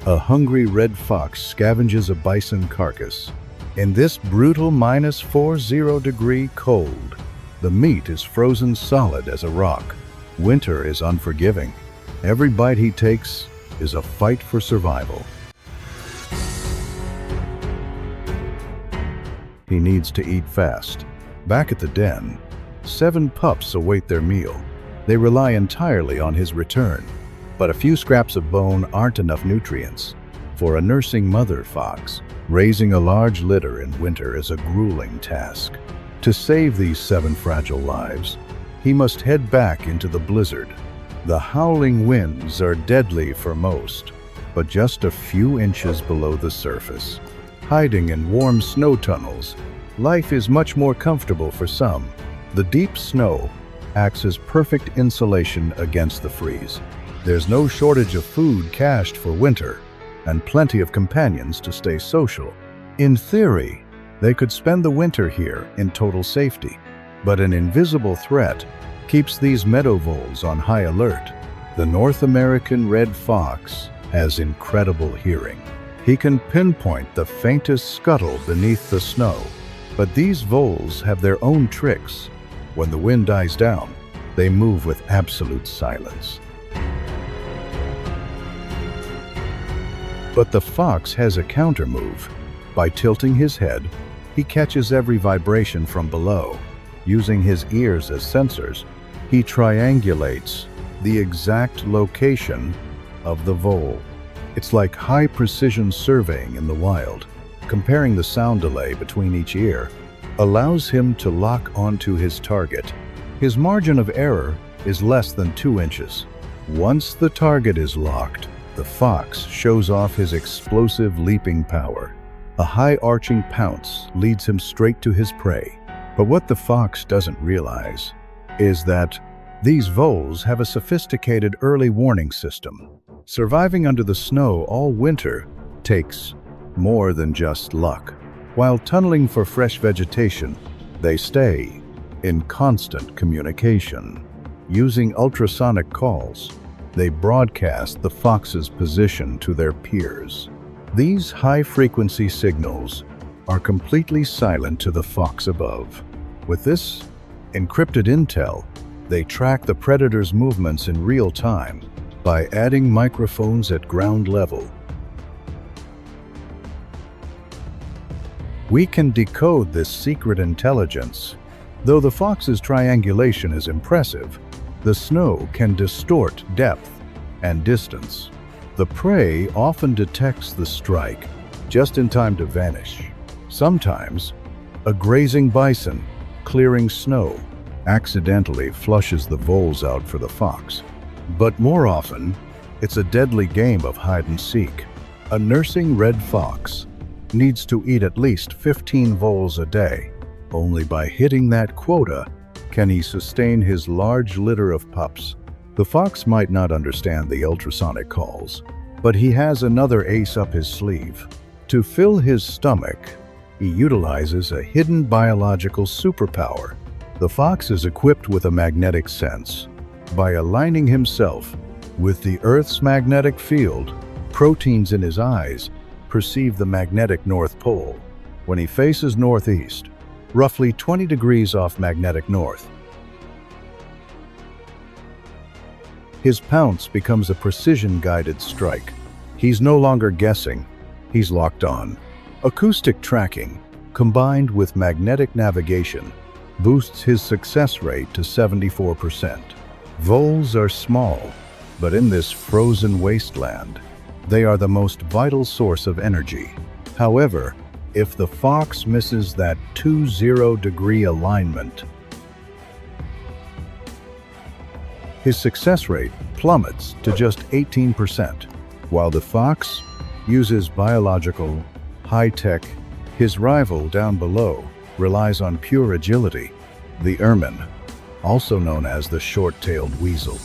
A hungry red fox scavenges a bison carcass. In this brutal -40-degree cold, the meat is frozen solid as a rock. Winter is unforgiving. Every bite he takes is a fight for survival. He needs to eat fast. Back at the den, 7 pups await their meal. They rely entirely on his return, but a few scraps of bone aren't enough nutrients. For a nursing mother fox, raising a large litter in winter is a grueling task. To save these 7 fragile lives, he must head back into the blizzard. The howling winds are deadly for most, but just a few inches below the surface. Hiding in warm snow tunnels, life is much more comfortable for some. The deep snow acts as perfect insulation against the freeze. There's no shortage of food cached for winter, and plenty of companions to stay social. In theory, they could spend the winter here in total safety, but an invisible threat keeps these meadow voles on high alert. The North American red fox has incredible hearing. He can pinpoint the faintest scuttle beneath the snow, but these voles have their own tricks. When the wind dies down, they move with absolute silence. But the fox has a counter-move. By tilting his head, he catches every vibration from below. Using his ears as sensors, he triangulates the exact location of the vole. It's like high-precision surveying in the wild. Comparing the sound delay between each ear allows him to lock onto his target. His margin of error is less than 2 inches. Once the target is locked, the fox shows off his explosive leaping power. A high-arching pounce leads him straight to his prey. But what the fox doesn't realize is that these voles have a sophisticated early warning system. Surviving under the snow all winter takes more than just luck. While tunneling for fresh vegetation, they stay in constant communication. Using ultrasonic calls, they broadcast the fox's position to their peers. These high-frequency signals are completely silent to the fox above. With this encrypted intel, they track the predator's movements in real time by adding microphones at ground level. We can decode this secret intelligence. Though the fox's triangulation is impressive, the snow can distort depth and distance. The prey often detects the strike just in time to vanish. Sometimes, a grazing bison clearing snow accidentally flushes the voles out for the fox. But more often, it's a deadly game of hide and seek. A nursing red fox needs to eat at least 15 voles a day. Only by hitting that quota can he sustain his large litter of pups. The fox might not understand the ultrasonic calls, but he has another ace up his sleeve. To fill his stomach, he utilizes a hidden biological superpower. The fox is equipped with a magnetic sense. By aligning himself with the Earth's magnetic field, proteins in his eyes perceive the magnetic North Pole. When he faces northeast, roughly 20 degrees off magnetic north, his pounce becomes a precision-guided strike. He's no longer guessing, he's locked on. Acoustic tracking, combined with magnetic navigation, boosts his success rate to 74%. Voles are small, but in this frozen wasteland, they are the most vital source of energy. However, if the fox misses that 20-degree alignment, his success rate plummets to just 18%. While the fox uses biological, high-tech, his rival down below relies on pure agility. The ermine, also known as the short-tailed weasel,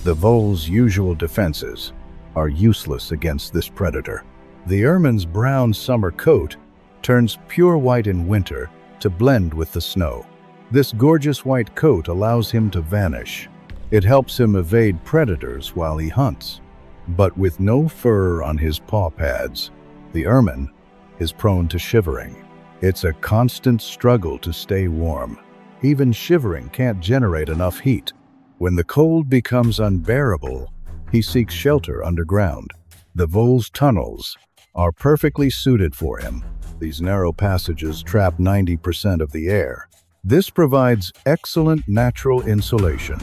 the vole's usual defenses, are useless against this predator. The ermine's brown summer coat turns pure white in winter to blend with the snow. This gorgeous white coat allows him to vanish. It helps him evade predators while he hunts. But with no fur on his paw pads, the ermine is prone to shivering. It's a constant struggle to stay warm. Even shivering can't generate enough heat. When the cold becomes unbearable, he seeks shelter underground. The vole's tunnels are perfectly suited for him. These narrow passages trap 90% of the air. This provides excellent natural insulation.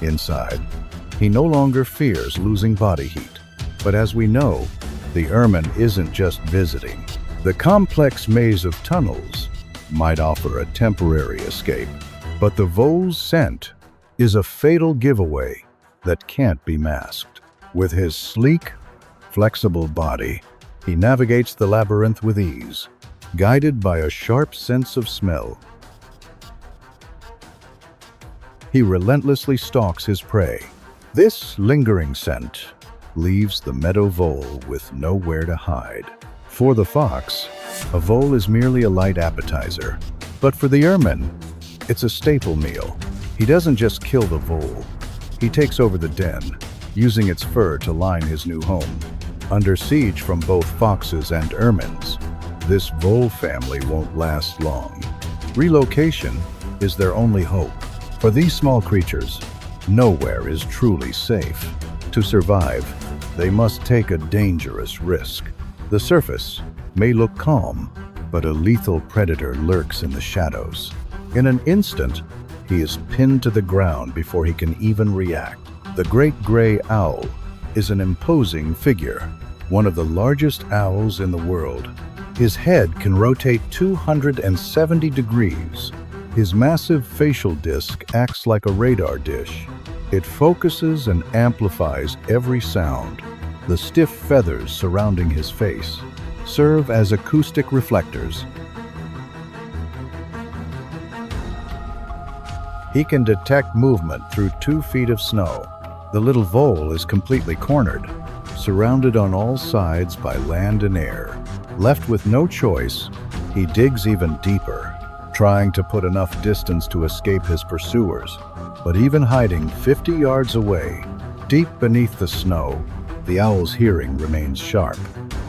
Inside, he no longer fears losing body heat. But as we know, the ermine isn't just visiting. The complex maze of tunnels might offer a temporary escape, but the vole's scent is a fatal giveaway that can't be masked. With his sleek, flexible body, he navigates the labyrinth with ease, guided by a sharp sense of smell. He relentlessly stalks his prey. This lingering scent leaves the meadow vole with nowhere to hide. For the fox, a vole is merely a light appetizer, but for the ermine, it's a staple meal. He doesn't just kill the vole, he takes over the den, using its fur to line his new home. Under siege from both foxes and ermines, this vole family won't last long. Relocation is their only hope. For these small creatures, nowhere is truly safe. To survive, they must take a dangerous risk. The surface may look calm, but a lethal predator lurks in the shadows. In an instant, he is pinned to the ground before he can even react. The great gray owl is an imposing figure, one of the largest owls in the world. His head can rotate 270 degrees. His massive facial disc acts like a radar dish. It focuses and amplifies every sound. The stiff feathers surrounding his face serve as acoustic reflectors. He can detect movement through 2 feet of snow. The little vole is completely cornered, surrounded on all sides by land and air. Left with no choice, he digs even deeper, trying to put enough distance to escape his pursuers. But even hiding 50 yards away, deep beneath the snow, the owl's hearing remains sharp.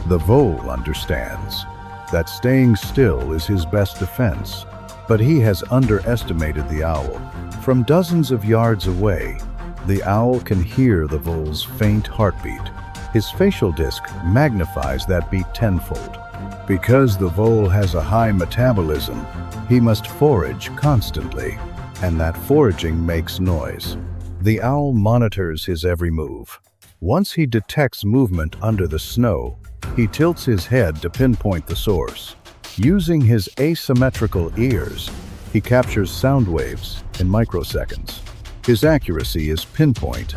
The vole understands that staying still is his best defense, but he has underestimated the owl. From dozens of yards away, the owl can hear the vole's faint heartbeat. His facial disc magnifies that beat tenfold. Because the vole has a high metabolism, he must forage constantly, and that foraging makes noise. The owl monitors his every move. Once he detects movement under the snow, he tilts his head to pinpoint the source. Using his asymmetrical ears, he captures sound waves in microseconds. His accuracy is pinpoint,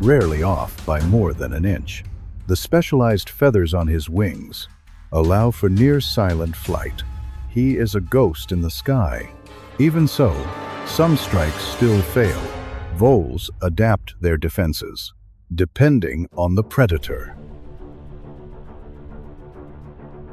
rarely off by more than an inch. The specialized feathers on his wings allow for near-silent flight. He is a ghost in the sky. Even so, some strikes still fail. Voles adapt their defenses, depending on the predator.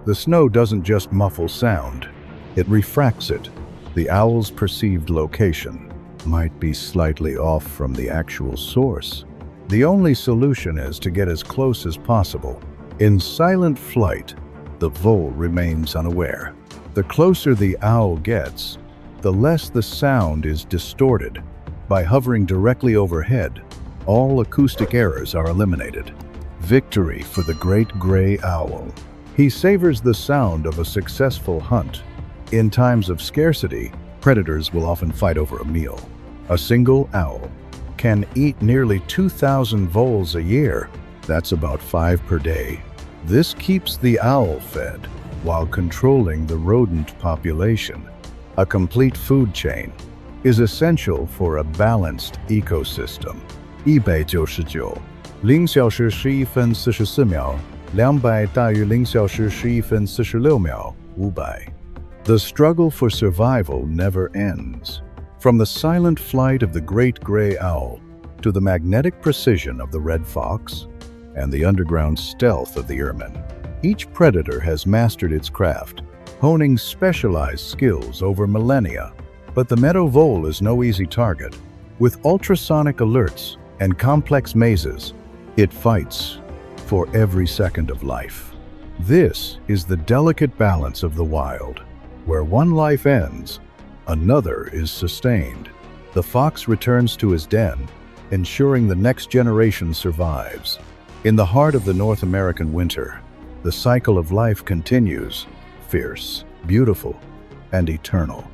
The snow doesn't just muffle sound, it refracts it. The owl's perceived location might be slightly off from the actual source. The only solution is to get as close as possible. In silent flight, the vole remains unaware. The closer the owl gets, the less the sound is distorted. By hovering directly overhead, all acoustic errors are eliminated. Victory for the great gray owl. He savors the sound of a successful hunt. In times of scarcity, predators will often fight over a meal. A single owl can eat nearly 2,000 voles a year. That's about 5 per day. This keeps the owl fed while controlling the rodent population. A complete food chain is essential for a balanced ecosystem. 199 0小时11分44秒200大于0小时11分46秒500 The struggle for survival never ends. From the silent flight of the great gray owl to the magnetic precision of the red fox and the underground stealth of the ermine, each predator has mastered its craft, honing specialized skills over millennia. But the meadow vole is no easy target. With ultrasonic alerts and complex mazes, it fights for every second of life. This is the delicate balance of the wild. Where one life ends, another is sustained. The fox returns to his den, ensuring the next generation survives. In the heart of the North American winter, the cycle of life continues, fierce, beautiful, and eternal.